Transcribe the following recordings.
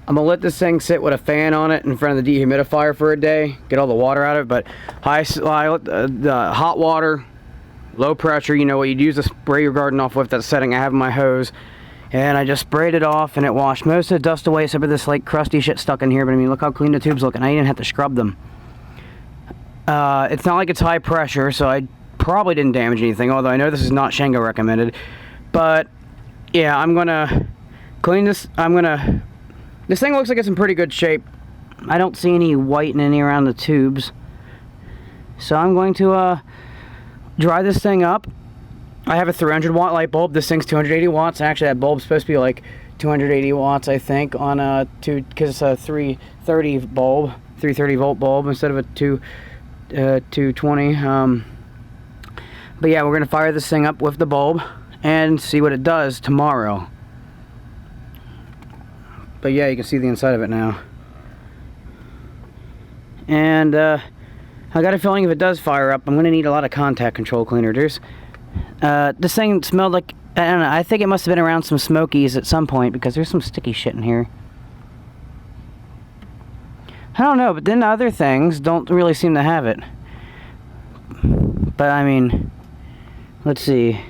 I'm gonna let this thing sit with a fan on it in front of the dehumidifier for a day, get all the water out of it. But the hot water, low pressure, you know what you'd use to spray your garden off with, that setting I have in my hose. And I just sprayed it off and it washed most of the dust away, except for this like crusty shit stuck in here. But I mean, look how clean the tubes look, and I didn't have to scrub them. It's not like it's high pressure, so I probably didn't damage anything, although I know this is not Shango recommended. But yeah, I'm gonna clean this. This thing looks like it's in pretty good shape. I don't see any whitening around the tubes, so I'm going to dry this thing up. I have a 300 watt light bulb. This thing's 280 watts. Actually, that bulb's supposed to be like 280 watts, I think, on because it's a 330 bulb, 330 volt bulb instead of a 220. But yeah, we're gonna fire this thing up with the bulb and see what it does tomorrow. But yeah, you can see the inside of it now. And I got a feeling if it does fire up, I'm gonna need a lot of contact control cleaner. This thing smelled like, I don't know, I think it must have been around some smokies at some point, because there's some sticky shit in here. I don't know, but then other things don't really seem to have it. But I mean, let's see.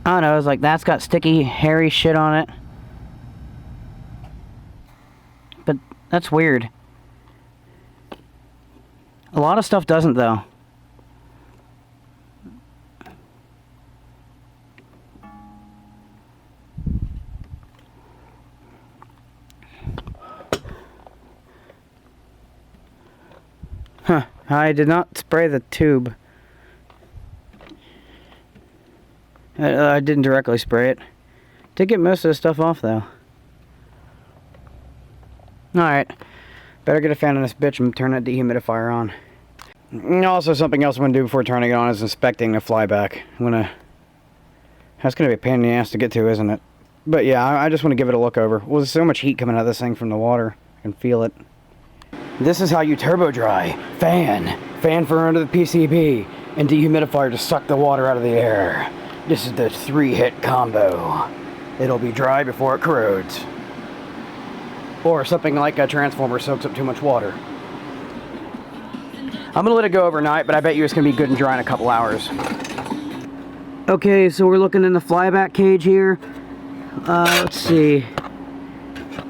I don't know, it's like that's got sticky, hairy shit on it. But that's weird. A lot of stuff doesn't, though. Huh, I did not spray the tube. I didn't directly spray it. Did get most of the stuff off, though. Alright. Better get a fan on this bitch and turn that dehumidifier on. And also, something else I'm going to do before turning it on is inspecting the flyback. That's going to be a pain in the ass to get to, isn't it? But yeah, I just want to give it a look over. Well, there's so much heat coming out of this thing from the water. I can feel it. This is how you turbo dry. Fan. Fan for under the PCB. And dehumidifier to suck the water out of the air. This is the 3-hit combo. It'll be dry before it corrodes. Or something like a transformer soaks up too much water. I'm gonna let it go overnight, but I bet you it's gonna be good and dry in a couple hours. Okay, so we're looking in the flyback cage here. Let's see.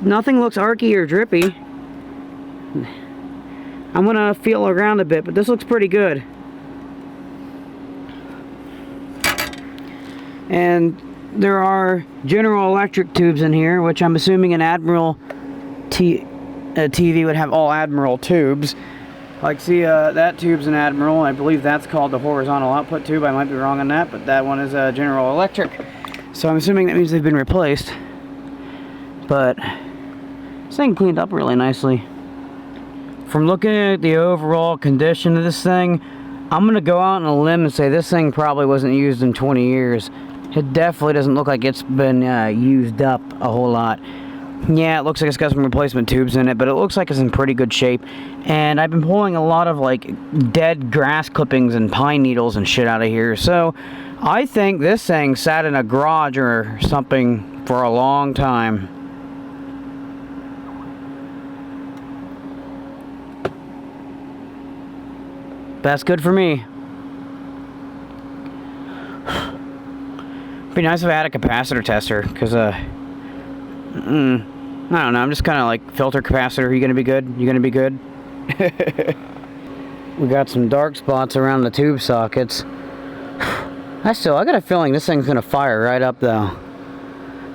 Nothing looks archy or drippy. I'm gonna feel around a bit, but this looks pretty good. And there are General Electric tubes in here, which I'm assuming an Admiral TV would have all Admiral tubes. Like, see, that tube's an Admiral. I believe that's called the horizontal output tube. I might be wrong on that, but that one is General Electric. So I'm assuming that means they've been replaced. But this thing cleaned up really nicely. From looking at the overall condition of this thing, I'm gonna go out on a limb and say this thing probably wasn't used in 20 years. It definitely doesn't look like it's been used up a whole lot. Yeah, it looks like it's got some replacement tubes in it, but it looks like it's in pretty good shape. And I've been pulling a lot of like dead grass clippings and pine needles and shit out of here. So I think this thing sat in a garage or something for a long time. That's good for me. Be nice if I had a capacitor tester, because I don't know, I'm just kind of like, filter capacitor, you gonna be good? You gonna be good? We got some dark spots around the tube sockets. I got a feeling this thing's gonna fire right up, though.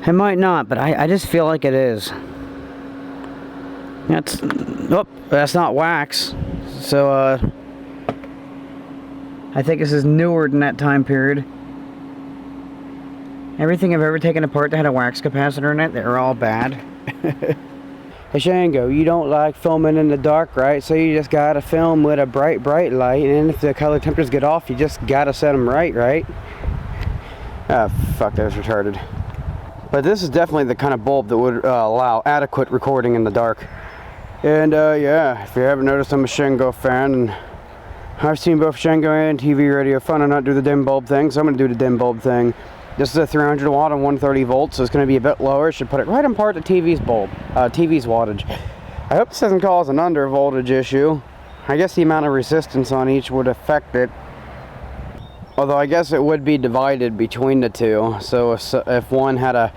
It might not, but I just feel like it is. That's not wax. So, I think this is newer than that time period. Everything I've ever taken apart that had a wax capacitor in it, they're all bad. Hey Shango, you don't like filming in the dark, right? So you just gotta film with a bright light, and if the color temperatures get off, you just gotta set them right? Ah, fuck, that was retarded. But this is definitely the kind of bulb that would allow adequate recording in the dark. And yeah, if you haven't noticed, I'm a Shango fan, and I've seen both Shango and TV Radio Fun and not do the dim bulb thing, so I'm gonna do the dim bulb thing. This is a 300 watt and 130 volts, so it's going to be a bit lower. Should put it right on par with the TV's TV's wattage. I hope this doesn't cause an under voltage issue. I guess the amount of resistance on each would affect it. Although I guess it would be divided between the two. So if one had a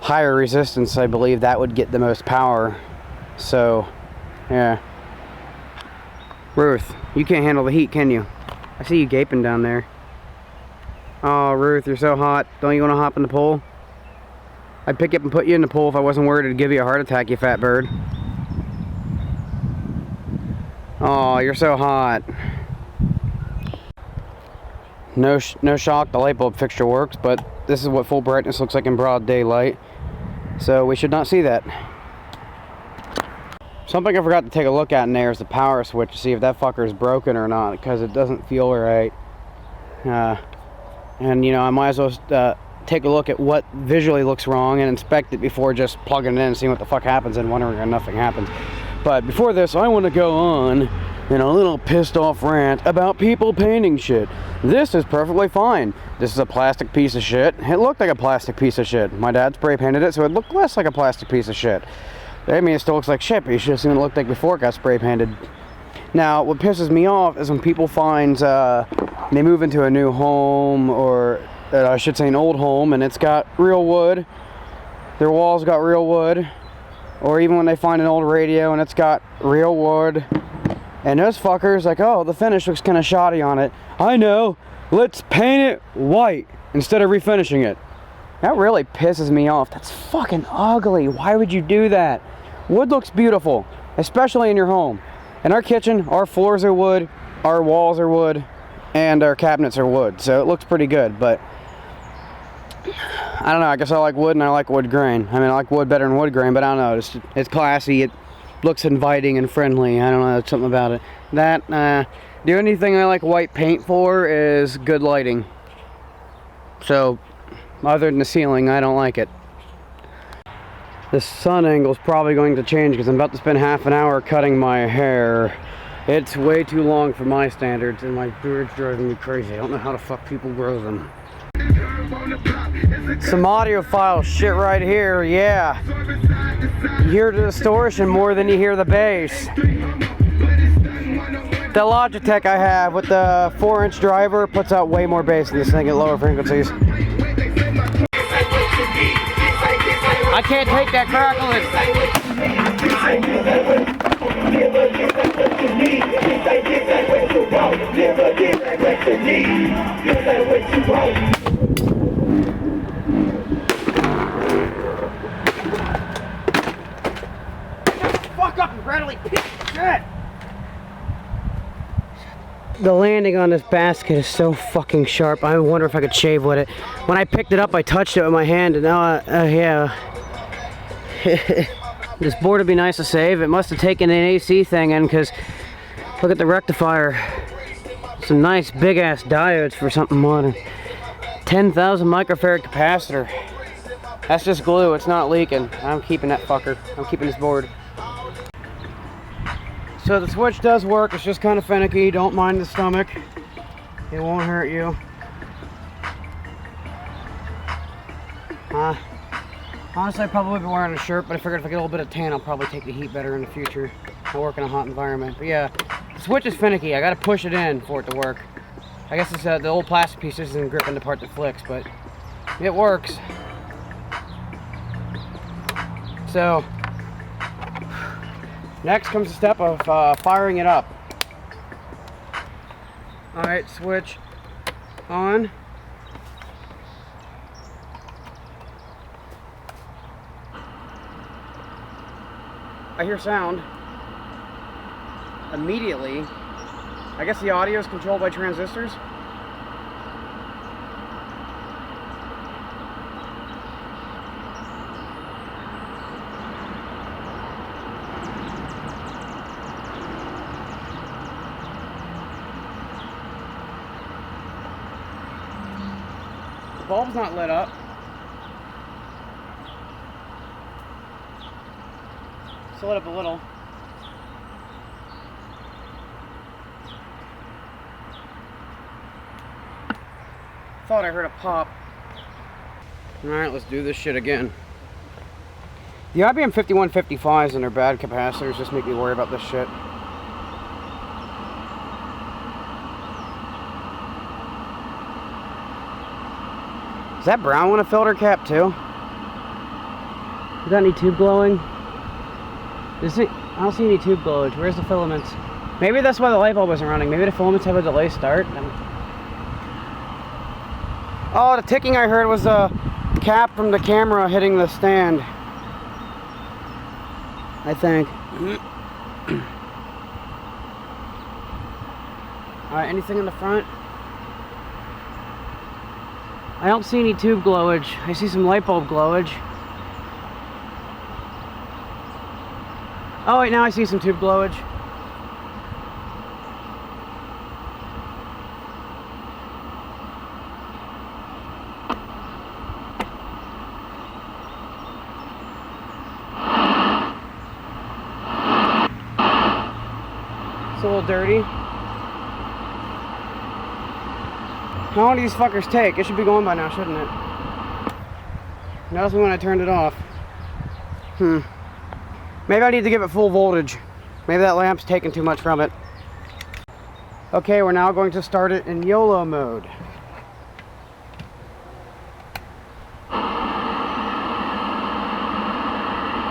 higher resistance, I believe that would get the most power. So, yeah. Ruth, you can't handle the heat, can you? I see you gaping down there. Oh, Ruth, you're so hot. Don't you want to hop in the pool? I'd pick you up and put you in the pool if I wasn't worried it'd give you a heart attack, you fat bird. Oh, you're so hot. No shock, the light bulb fixture works, but this is what full brightness looks like in broad daylight. So we should not see that. Something I forgot to take a look at in there is the power switch to see if that fucker is broken or not, because it doesn't feel right. And you know, I might as well take a look at what visually looks wrong and inspect it before just plugging it in and seeing what the fuck happens and wondering if nothing happens. But before this, I want to go on in a little pissed off rant about people painting shit. This is perfectly fine. This is a plastic piece of shit. It looked like a plastic piece of shit. My dad spray painted it, so it looked less like a plastic piece of shit. I mean, it still looks like shit, but you should have seen what it looked like before it got spray painted. Now, what pisses me off is when people find, they move into a new home, or I should say an old home, and it's got real wood. Their walls got real wood. Or even when they find an old radio and it's got real wood. And those fuckers like, oh, the finish looks kind of shoddy on it. I know, let's paint it white instead of refinishing it. That really pisses me off. That's fucking ugly. Why would you do that? Wood looks beautiful, especially in your home. In our kitchen, our floors are wood, our walls are wood, and our cabinets are wood. So it looks pretty good, but I don't know, I guess I like wood and I like wood grain. I mean, I like wood better than wood grain, but I don't know, it's classy, it looks inviting and friendly. I don't know, something about it. The only thing I like white paint for is good lighting. So, other than the ceiling, I don't like it. The sun angle is probably going to change because I'm about to spend half an hour cutting my hair. It's way too long for my standards and my beard's driving me crazy. I don't know how the fuck people grow them. Some audiophile shit right here, yeah. You hear the distortion more than you hear the bass. The Logitech I have with the 4-inch driver puts out way more bass than this thing at lower frequencies. I can't take that crackling. Fuck up, you rattly piece of shit! The landing on this basket is so fucking sharp. I wonder if I could shave with it. When I picked it up, I touched it with my hand, and now, yeah. This board would be nice to save. It must have taken an AC thing in, because look at the rectifier. Some nice big-ass diodes for something modern. 10,000 microfarad capacitor. That's just glue. It's not leaking. I'm keeping that fucker. I'm keeping this board. So the switch does work. It's just kind of finicky. Don't mind the stomach. It won't hurt you. Honestly, I probably would be wearing a shirt, but I figured if I get a little bit of tan, I'll probably take the heat better in the future. I'll work in a hot environment. But yeah, the switch is finicky. I gotta push it in for it to work. I guess it's the old plastic piece isn't gripping the part that flicks, but it works. So, next comes the step of firing it up. Alright, switch on. I hear sound immediately. I guess the audio is controlled by transistors. The bulb's not lit up. It's lit up a little. Thought I heard a pop. Alright, let's do this shit again. The IBM 5155s and their bad capacitors just make me worry about this shit. Is that brown one a filter cap too? You got any tube glowing? I don't see any tube glowage. Where's the filaments? Maybe that's why the light bulb isn't running. Maybe the filaments have a delay start. Oh, the ticking I heard was a cap from the camera hitting the stand. I think. Alright, anything in the front? I don't see any tube glowage. I see some light bulb glowage. Oh wait, now I see some tube glowage. It's a little dirty. How long do these fuckers take? It should be going by now, shouldn't it? Notice me when I turned it off. Maybe I need to give it full voltage. Maybe that lamp's taking too much from it. Okay, we're now going to start it in YOLO mode.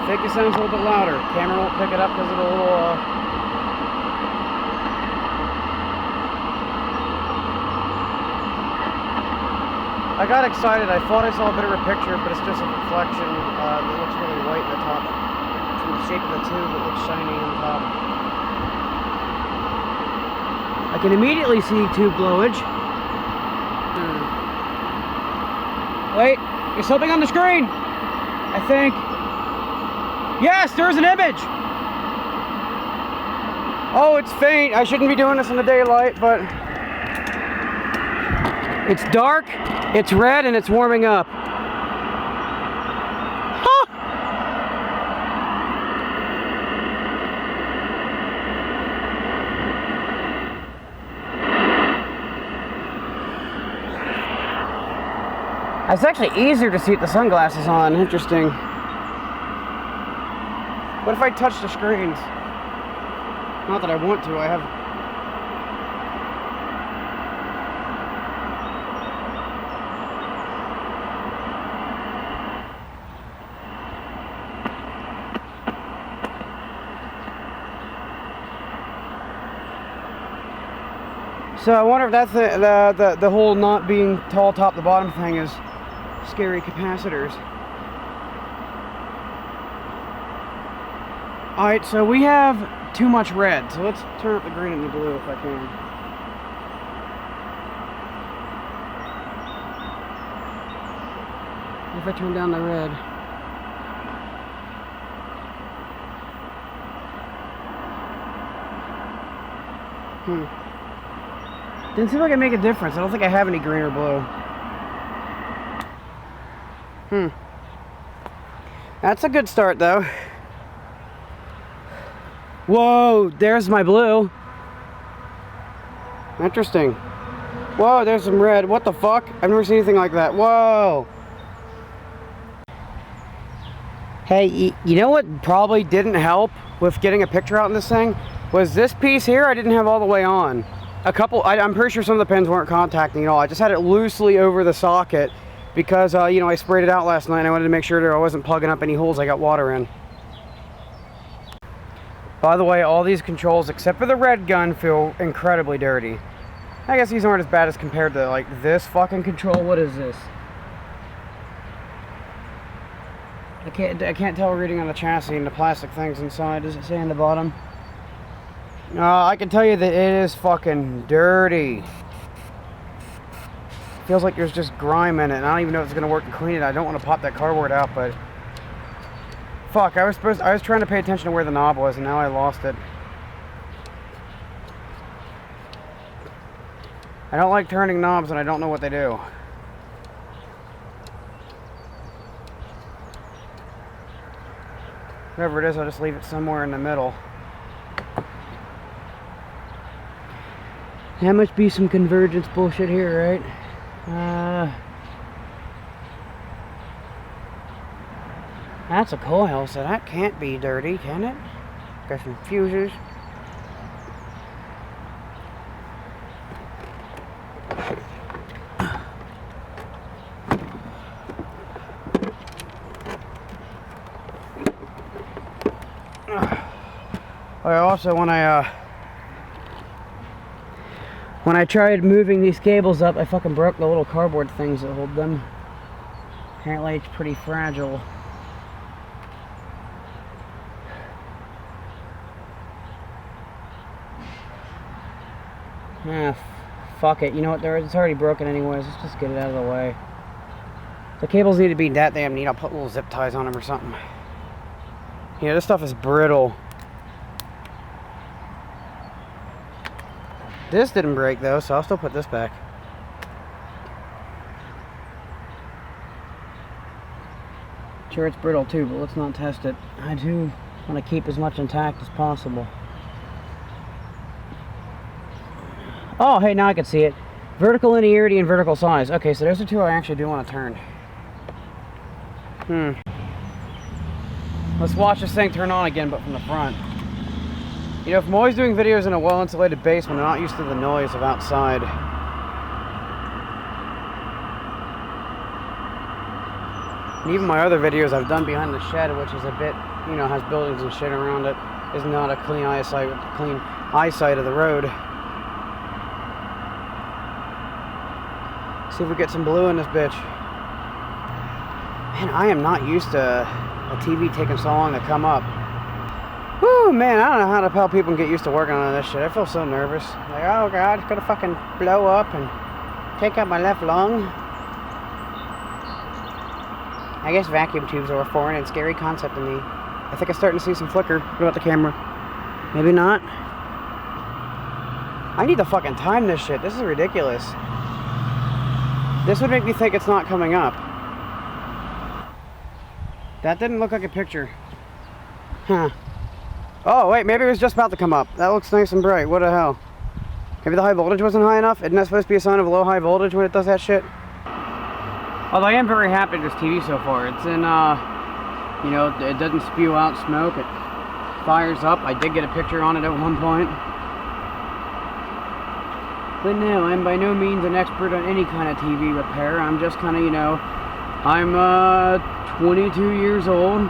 Think it sounds a little bit louder. Camera won't pick it up because of the little I got excited. I thought I saw a bit of a picture, but it's just a reflection. It looks really white in the top. From the shape of the tube, it looks shiny on the top. I can immediately see tube glowage. Wait, there's something on the screen. I think. Yes, there's an image. Oh, it's faint. I shouldn't be doing this in the daylight, but it's dark. It's red and it's warming up. Huh. It's actually easier to see with the sunglasses on. Interesting. What if I touch the screens? Not that I want to. I have. So I wonder if that's the whole not being tall top to bottom thing is scary capacitors. Alright, so we have too much red, so let's turn up the green and the blue if I can. If I turn down the red. Didn't seem like it make a difference. I don't think I have any green or blue. That's a good start though. Whoa, there's my blue. Interesting. Whoa, there's some red. What the fuck? I've never seen anything like that. Whoa. Hey, you know what probably didn't help with getting a picture out in this thing? Was this piece here I didn't have all the way on. I'm pretty sure some of the pins weren't contacting at all. I just had it loosely over the socket because, you know, I sprayed it out last night and I wanted to make sure that I wasn't plugging up any holes I got water in. By the way, all these controls, except for the red gun, feel incredibly dirty. I guess these aren't as bad as compared to, like, this fucking control. What is this? I can't tell reading on the chassis and the plastic things inside. Does it say on the bottom? I can tell you that it is fucking dirty. Feels like there's just grime in it, and I don't even know if it's gonna work to clean it. I don't want to pop that cardboard out, but fuck, I was trying to pay attention to where the knob was, and now I lost it. I don't like turning knobs, and I don't know what they do. Whatever it is, I'll just leave it somewhere in the middle. That must be some convergence bullshit here, right? That's a coil, so that can't be dirty, can it? Got some fuses. Also, when I tried moving these cables up, I fucking broke the little cardboard things that hold them. Apparently it's pretty fragile. Ah, fuck it. You know what? It's already broken anyways. Let's just get it out of the way. The cables need to be that damn neat. I'll put little zip ties on them or something. Yeah, this stuff is brittle. This didn't break though, so I'll still put this back. Sure, it's brittle too, but let's not test it. I do want to keep as much intact as possible. Oh, hey, now I can see it. Vertical linearity and vertical size. Okay, so those are two I actually do want to turn. Let's watch this thing turn on again, but from the front. You know, if I'm always doing videos in a well-insulated basement, I'm not used to the noise of outside. And even my other videos I've done behind the shed, which is a bit, you know, has buildings and shit around it, is not a clean eyesight of the road. See if we get some blue in this bitch. Man, I am not used to a TV taking so long to come up. Whew, man, I don't know how the hell people can get used to working on this shit. I feel so nervous. Like, oh god, it's gonna fucking blow up and take out my left lung. I guess vacuum tubes are a foreign and scary concept to me. I think I'm starting to see some flicker. What about the camera? Maybe not. I need to fucking time this shit. This is ridiculous. This would make me think it's not coming up. That didn't look like a picture. Huh. Oh, wait, maybe it was just about to come up. That looks nice and bright. What the hell? Maybe the high voltage wasn't high enough? Isn't that supposed to be a sign of low high voltage when it does that shit? Although I am very happy with this TV so far. It's in, you know, it doesn't spew out smoke. It fires up. I did get a picture on it at one point. But no, I'm by no means an expert on any kind of TV repair. I'm just kind of, you know, I'm 22 years old.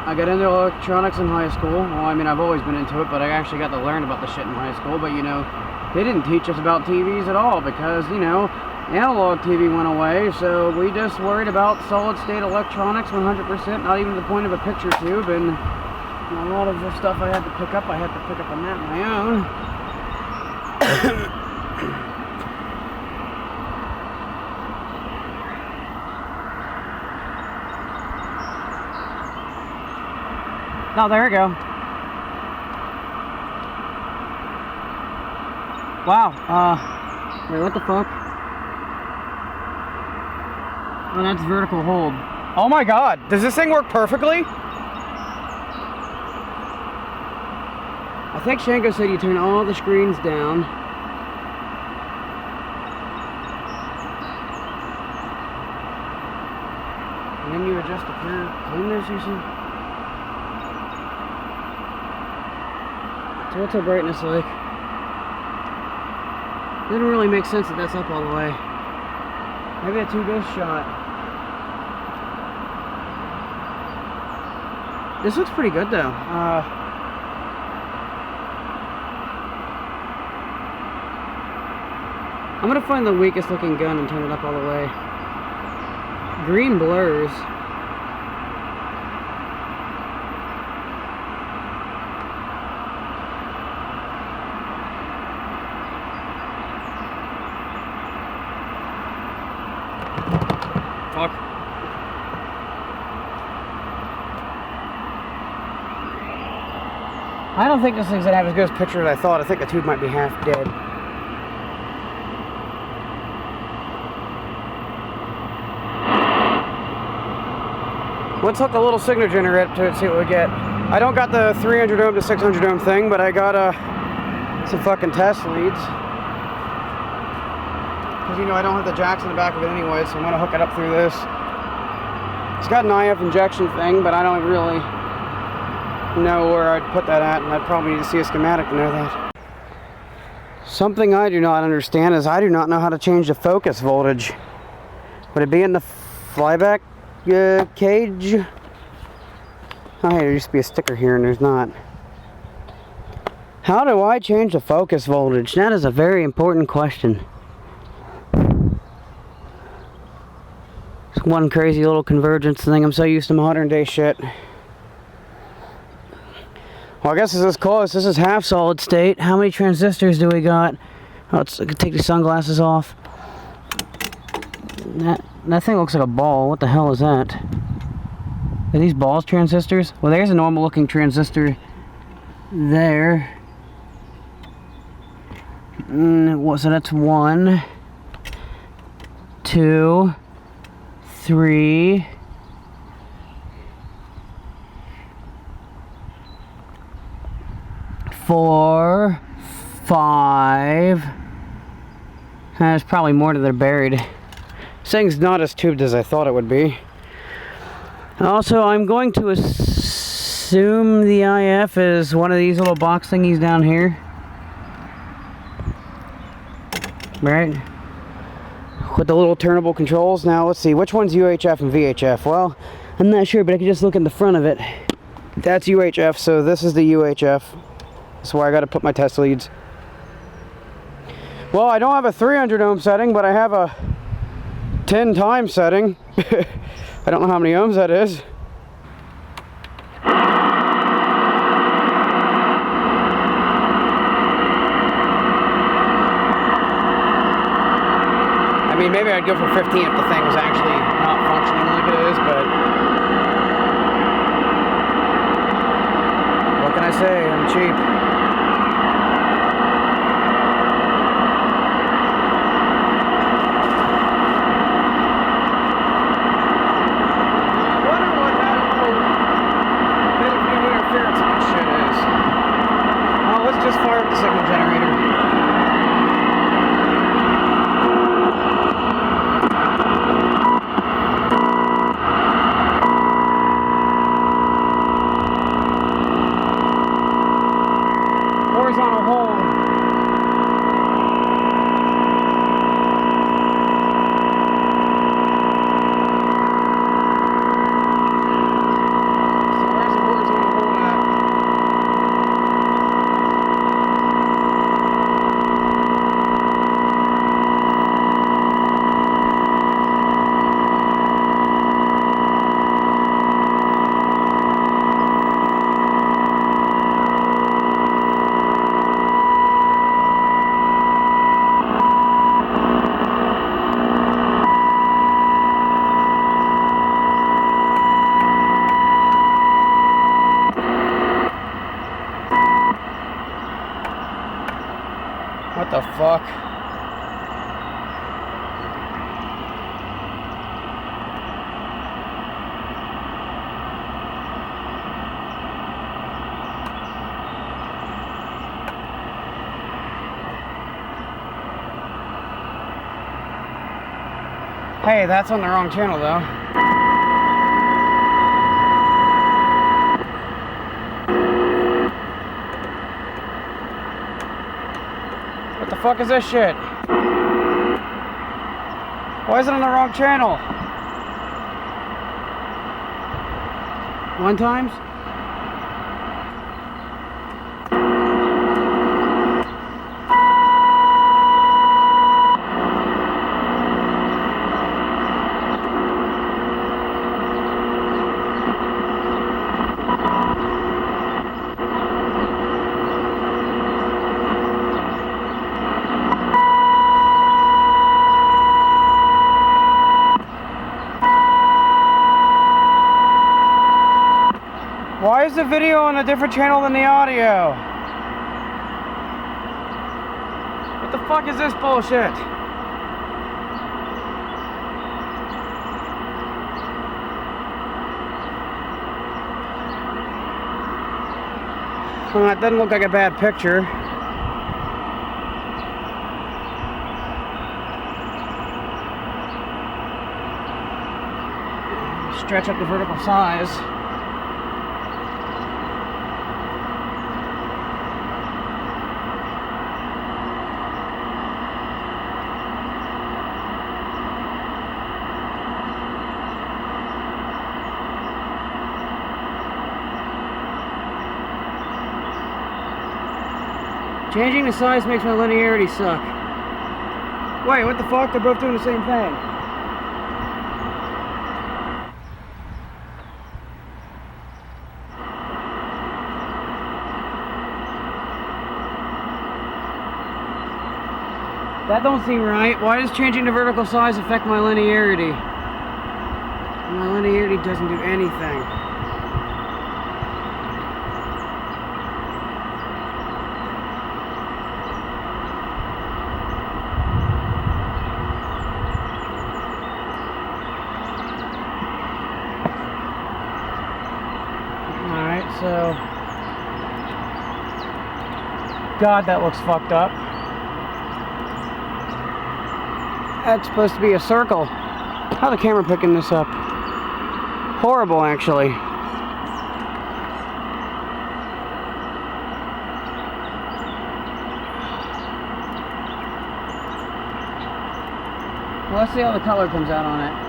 I got into electronics in high school. Well, I mean, I've always been into it, but I actually got to learn about the shit in high school. But, you know, they didn't teach us about TVs at all because, you know, analog TV went away. So we just worried about solid-state electronics 100%, not even to the point of a picture tube. And a lot of the stuff I had to pick up on that on my own. Oh, there we go. Wow. Wait, what the fuck? Oh, that's vertical hold. Oh my god. Does this thing work perfectly? I think Shango said you turn all the screens down. And then you adjust the clear cleanness, you see? So what's our brightness like? Doesn't really make sense that that's up all the way. Maybe a two-dose shot. This looks pretty good though. I'm gonna find the weakest looking gun and turn it up all the way. Green blurs. Fuck. I don't think this thing's gonna have as good a picture as I thought. I think the tube might be half dead. Let's hook a little signal generator to it, see what we get. I don't got the 300 ohm to 600 ohm thing, but I got some fucking test leads. Because, you know, I don't have the jacks in the back of it anyway, so I'm going to hook it up through this. It's got an IF injection thing, but I don't really know where I'd put that at, and I'd probably need to see a schematic to know that. Something I do not understand is I do not know how to change the focus voltage. Would it be in the flyback cage? Oh, hey, there used to be a sticker here and there's not. How do I change the focus voltage? That is a very important question. It's one crazy little convergence thing. I'm so used to modern day shit. Well, I guess this is close. This is half solid state. How many transistors do we got? Oh, let's take the sunglasses off. That thing looks like a ball. What the hell is that? Are these balls transistors? Well, there's a normal looking transistor there. So that's 1, 2, 3, 4, 5. There's probably more that are buried. This thing's not as tubed as I thought it would be. Also, I'm going to assume the IF is one of these little box thingies down here. Right? With the little turnable controls. Now, let's see. Which one's UHF and VHF? Well, I'm not sure, but I can just look in the front of it. That's UHF, so this is the UHF. That's where I got to put my test leads. Well, I don't have a 300 ohm setting, but I have a 10 times setting. I don't know how many ohms that is. I mean, maybe I'd go for 15 if the thing was actually not functioning like it is, but what can I say? I'm cheap. Just fire up the signal generator. Horizontal hold. So where's the horizontal hold at? What the fuck? Hey, that's on the wrong channel though. What the fuck is this shit? Why is it on the wrong channel? 1 times? Why is the video on a different channel than the audio? What the fuck is this bullshit? Well, that doesn't look like a bad picture. stretch up the vertical size. Changing the size makes my linearity suck. Wait, what the fuck? They're both doing the same thing. That don't seem right. Why does changing the vertical size affect my linearity? My linearity doesn't do anything. So, God, that looks fucked up. That's supposed to be a circle. How's the camera picking this up? Horrible, actually. Well, let's see how the color comes out on it.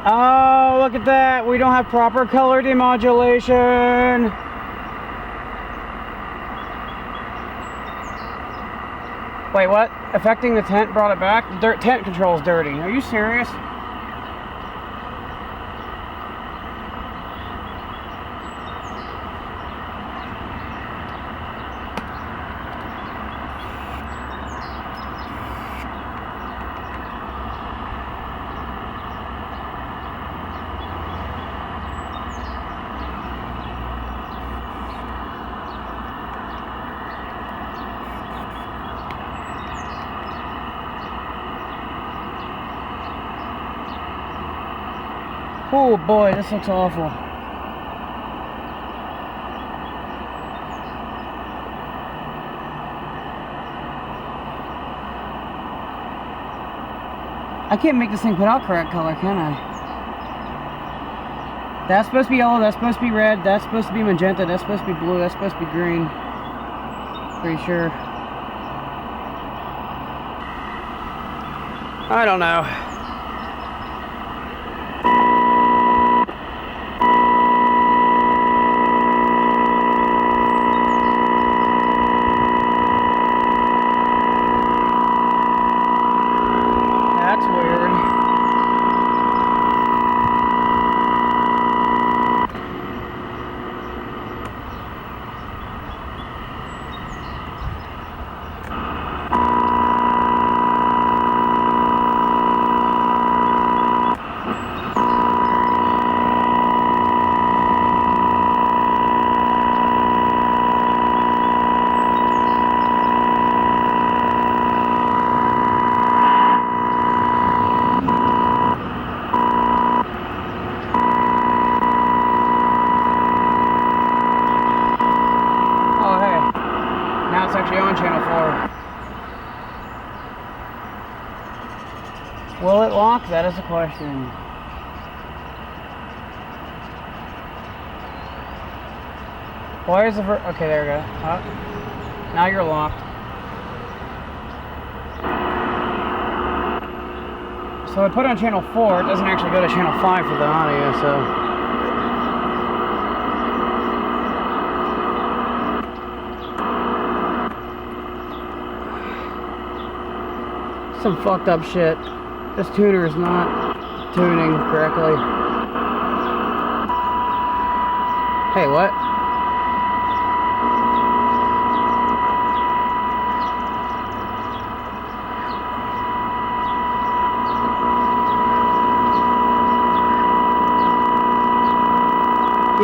Oh, look at that. We don't have proper color demodulation. Wait, what? Affecting the tent brought it back? Tent control's dirty. Are you serious? Oh boy, this looks awful. I can't make this thing put out correct color, can I? That's supposed to be yellow, that's supposed to be red, that's supposed to be magenta, that's supposed to be blue, that's supposed to be green. Pretty sure. I don't know. It's actually on channel 4. Will it lock? That is the question. Why is the okay, there we go. Now you're locked. So I put on channel 4, it doesn't actually go to channel 5 for the audio, so. Some fucked up shit. This tuner is not tuning correctly. Hey, what?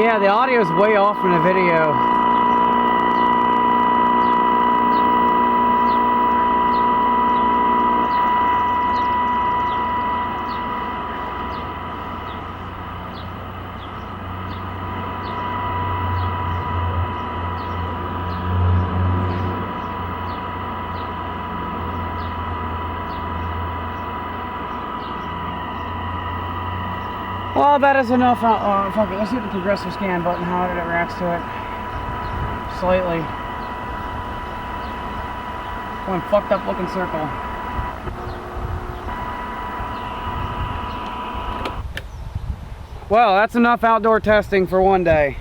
Yeah, the audio is way off from the video. Well, that is enough. Fuck it. Let's see the progressive scan button, how it reacts to it. Slightly. One fucked up looking circle. Well, that's enough outdoor testing for one day.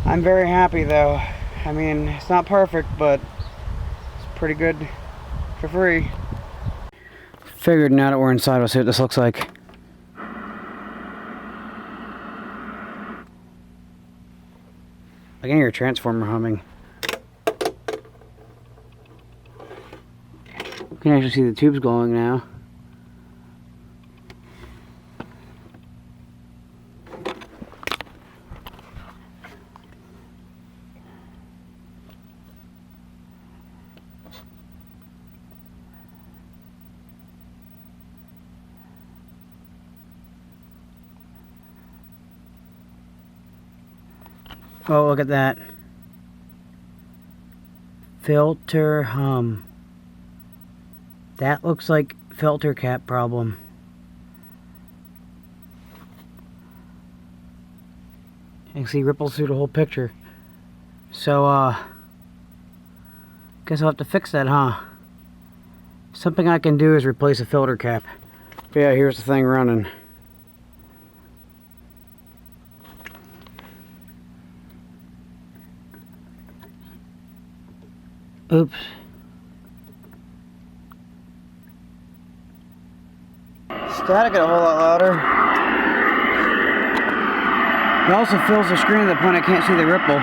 I'm very happy though. I mean, it's not perfect, but it's pretty good for free. Figured now that we're inside, we'll see what this looks like. I can hear a transformer humming. You can actually see the tubes glowing now. Oh, look at that. Filter hum. That looks like filter cap problem. You can see ripples through the whole picture. So, guess I'll have to fix that, huh? Something I can do is replace a filter cap. But yeah, here's the thing running. Oops. Static a whole lot louder. It also fills the screen to the point I can't see the ripple.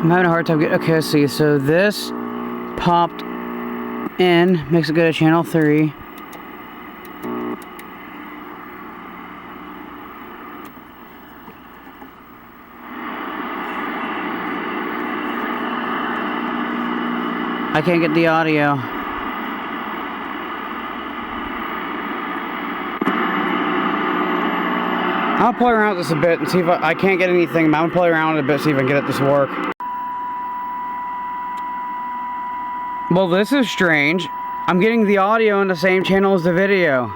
I'm having a hard time getting, okay, let's see, so this popped in, makes it go to channel 3. I can't get the audio. I'll play around with this a bit and see if I can't get anything, but I'm gonna play around with it a bit, see if I can get this to work. Well, this is strange. I'm getting the audio on the same channel as the video.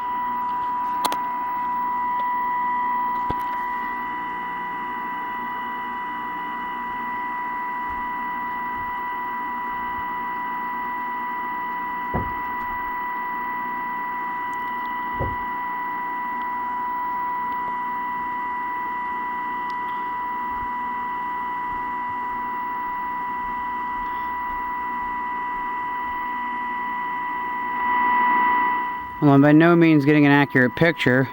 Well, I'm by no means getting an accurate picture.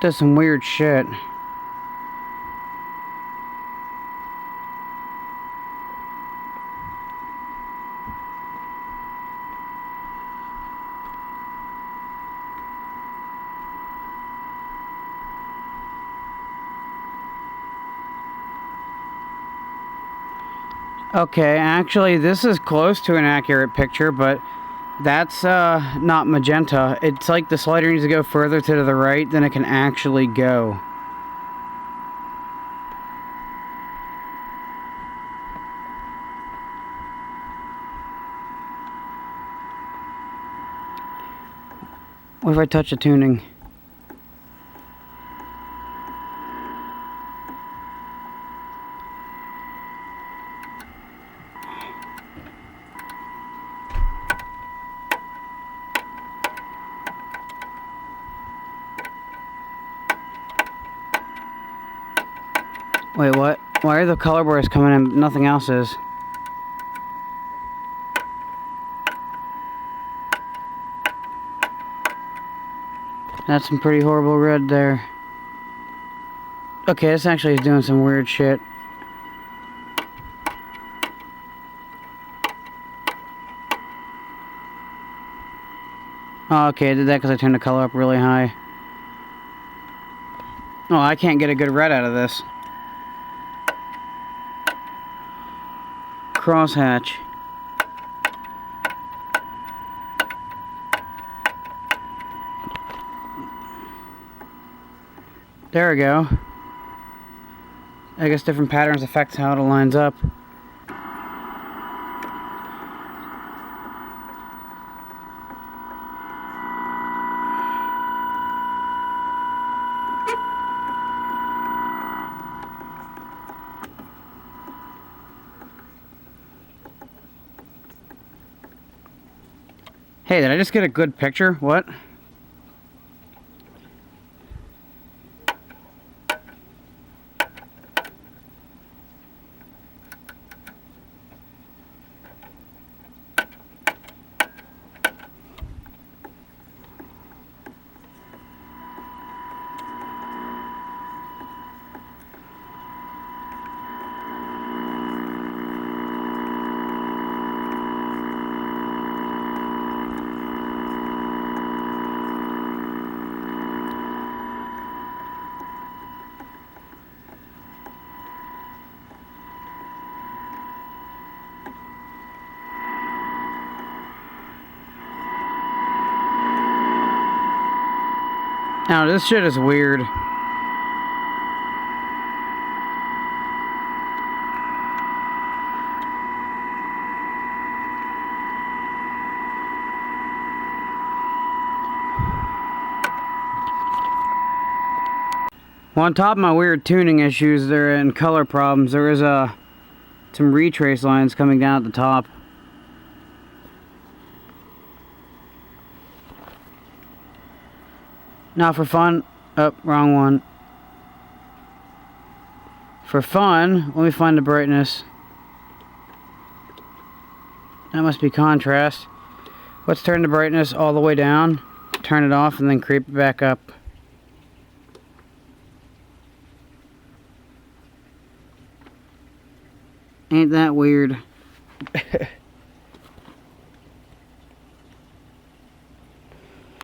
Does some weird shit. Okay, actually this is close to an accurate picture, but that's not magenta. It's like the slider needs to go further to the right than it can actually go. What if I touch the tuning? Wait, what? Why are the color bars coming in but nothing else is? That's some pretty horrible red there. Okay, this actually is doing some weird shit. Oh, okay, I did that because I turned the color up really high. Oh, I can't get a good red out of this. Crosshatch. There we go. I guess different patterns affect how it lines up. Hey, did I just get a good picture? What? Now, this shit is weird. Well, on top of my weird tuning issues there and color problems, there is some retrace lines coming down at the top. Now for fun, oh, wrong one. For fun, let me find the brightness. That must be contrast. Let's turn the brightness all the way down, turn it off, and then creep it back up. Ain't that weird?